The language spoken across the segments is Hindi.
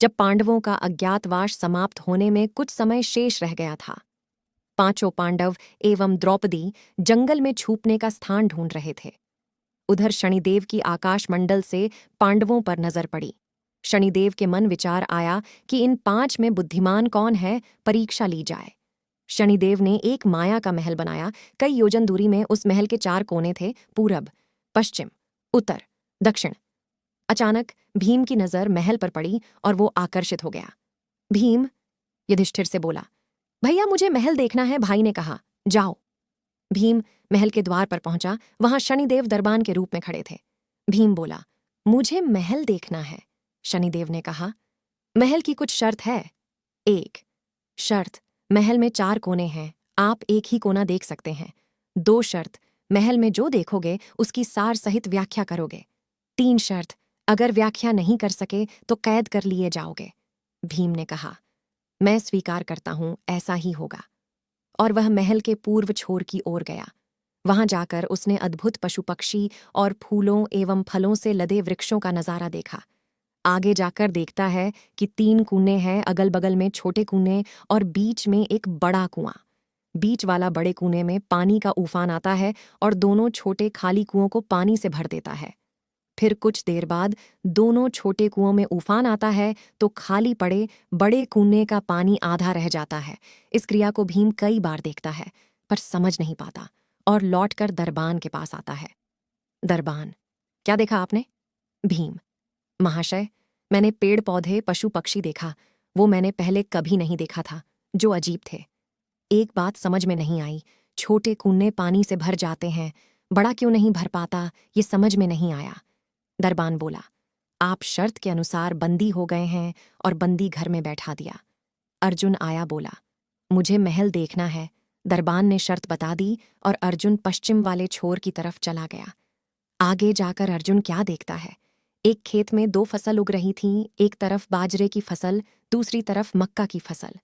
जब पांडवों का अज्ञातवास समाप्त होने में कुछ समय शेष रह गया था। पांचों पांडव एवं द्रौपदी जंगल में छुपने का स्थान ढूंढ रहे थे। उधर शनिदेव की आकाशमंडल से पांडवों पर नजर पड़ी। शनिदेव के मन विचार आया कि इन 5 में बुद्धिमान कौन है, परीक्षा ली जाए। शनिदेव ने एक माया का महल बनाया। कई योजन दूरी में उस महल के 4 कोने थे, पूरब, पश्चिम, उत्तर, दक्षिण। अचानक भीम की नजर महल पर पड़ी और वो आकर्षित हो गया। भीम, युधिष्ठिर से बोला, भैया मुझे महल देखना है। भाई ने कहा, जाओ। भीम महल के द्वार पर पहुंचा। वहां शनिदेव दरबान के रूप में खड़े थे। भीम बोला, मुझे महल देखना है। शनिदेव ने कहा, महल की कुछ शर्त है। 1 शर्त, महल में 4 कोने हैं, आप एक ही कोना देख सकते हैं। 2 शर्त, महल में जो देखोगे उसकी सार सहित व्याख्या करोगे। 3 शर्त, अगर व्याख्या नहीं कर सके तो कैद कर लिए जाओगे। भीम ने कहा, मैं स्वीकार करता हूं, ऐसा ही होगा। और वह महल के पूर्व छोर की ओर गया। वहां जाकर उसने अद्भुत पशु पक्षी और फूलों एवं फलों से लदे वृक्षों का नजारा देखा। आगे जाकर देखता है कि 3 कूने हैं, अगल बगल में छोटे कूने और बीच में एक बड़ा कुआं। बीच वाला बड़े कूने में पानी का उफान आता है और दोनों छोटे खाली कुओं को पानी से भर देता है। फिर कुछ देर बाद दोनों छोटे कुओं में उफान आता है तो खाली पड़े बड़े कूने का पानी आधा रह जाता है। इस क्रिया को भीम कई बार देखता है पर समझ नहीं पाता और लौटकर दरबान के पास आता है। दरबान, क्या देखा आपने? भीम, महाशय, मैंने पेड़ पौधे पशु पक्षी देखा। वो मैंने पहले कभी नहीं देखा था, जो अजीब थे। एक बात समझ में नहीं आई, छोटे कूने पानी से भर जाते हैं, बड़ा क्यों नहीं भर पाता, ये समझ में नहीं आया। दरबान बोला, आप शर्त के अनुसार बंदी हो गए हैं और बंदी घर में बैठा दिया। अर्जुन आया, बोला, मुझे महल देखना है। दरबान ने शर्त बता दी और अर्जुन पश्चिम वाले छोर की तरफ चला गया। आगे जाकर अर्जुन क्या देखता है, एक खेत में 2 फसल उग रही थीं, एक तरफ बाजरे की फसल, दूसरी तरफ मक्का की फसल।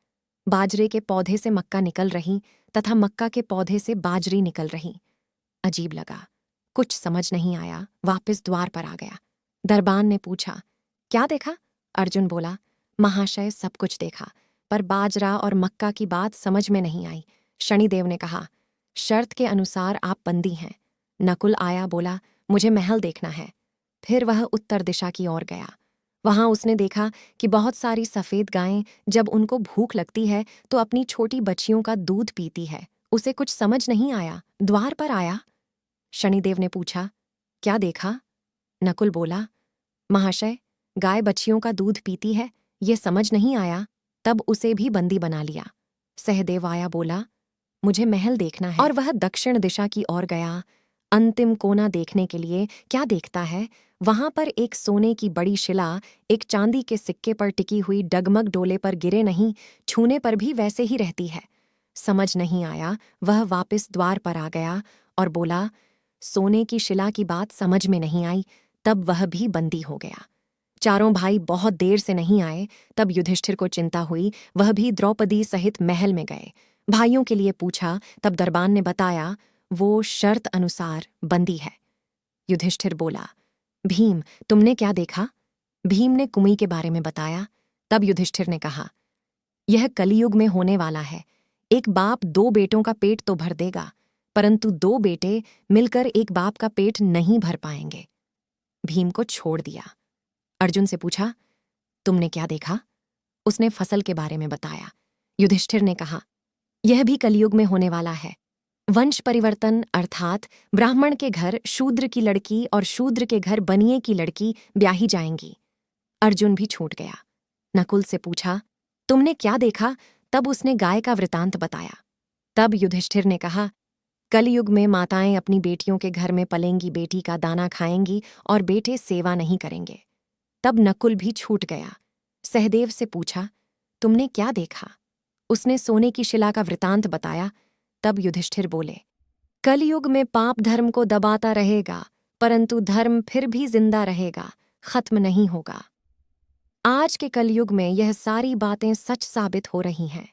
बाजरे के पौधे से मक्का निकल रही तथा मक्का के पौधे से बाजरी निकल रही। अजीब लगा, कुछ समझ नहीं आया, वापस द्वार पर आ गया। दरबान ने पूछा, क्या देखा? अर्जुन बोला, महाशय, सब कुछ देखा, पर बाजरा और मक्का की बात समझ में नहीं आई। शनिदेव ने कहा, शर्त के अनुसार आप बंदी हैं। नकुल आया, बोला, मुझे महल देखना है। फिर वह उत्तर दिशा की ओर गया। वहां उसने देखा कि बहुत सारी सफेद गायें जब उनको भूख लगती है तो अपनी छोटी बच्चियों का दूध पीती है। उसे कुछ समझ नहीं आया, द्वार पर आया। शनिदेव ने पूछा, क्या देखा? नकुल बोला, महाशय, गाय बच्चियों का दूध पीती है, ये समझ नहीं आया, तब उसे भी बंदी बना लिया। सहदेव आया, बोला, मुझे महल देखना है। और वह दक्षिण दिशा की ओर गया। अंतिम कोना देखने के लिए क्या देखता है, वहां पर एक सोने की बड़ी शिला एक चांदी के सिक्के पर टिकी हुई डगमग डोले पर गिरे नहीं, छूने पर भी वैसे ही रहती है। समझ नहीं आया, वह वापस द्वार पर आ गया और बोला, सोने की शिला की बात समझ में नहीं आई, तब वह भी बंदी हो गया। चारों भाई बहुत देर से नहीं आए, तब युधिष्ठिर को चिंता हुई। वह भी द्रौपदी सहित महल में गए। भाइयों के लिए पूछा, तब दरबान ने बताया, वो शर्त अनुसार बंदी है। युधिष्ठिर बोला, भीम, तुमने क्या देखा? भीम ने कुमई के बारे में बताया। तब युधिष्ठिर ने कहा, यह कलियुग में होने वाला है। एक बाप 2 बेटों का पेट तो भर देगा, परंतु 2 बेटे मिलकर एक बाप का पेट नहीं भर पाएंगे। भीम को छोड़ दिया। अर्जुन से पूछा, तुमने क्या देखा? उसने फसल के बारे में बताया। युधिष्ठिर ने कहा, यह भी कलियुग में होने वाला है। वंश परिवर्तन अर्थात ब्राह्मण के घर शूद्र की लड़की और शूद्र के घर बनिए की लड़की ब्याही जाएंगी। अर्जुन भी छूट गया। नकुल से पूछा, तुमने क्या देखा? तब उसने गाय का वृतांत बताया। तब युधिष्ठिर ने कहा, कलयुग में माताएं अपनी बेटियों के घर में पलेंगी बेटी का दाना खाएंगी और बेटे सेवा नहीं करेंगे। तब नकुल भी छूट गया। सहदेव से पूछा, तुमने क्या देखा? उसने सोने की शिला का वृतांत बताया। तब युधिष्ठिर बोले, कलयुग में पाप धर्म को दबाता रहेगा, परंतु धर्म फिर भी जिंदा रहेगा, खत्म नहीं होगा। आज के कलयुग में यह सारी बातें सच साबित हो रही हैं।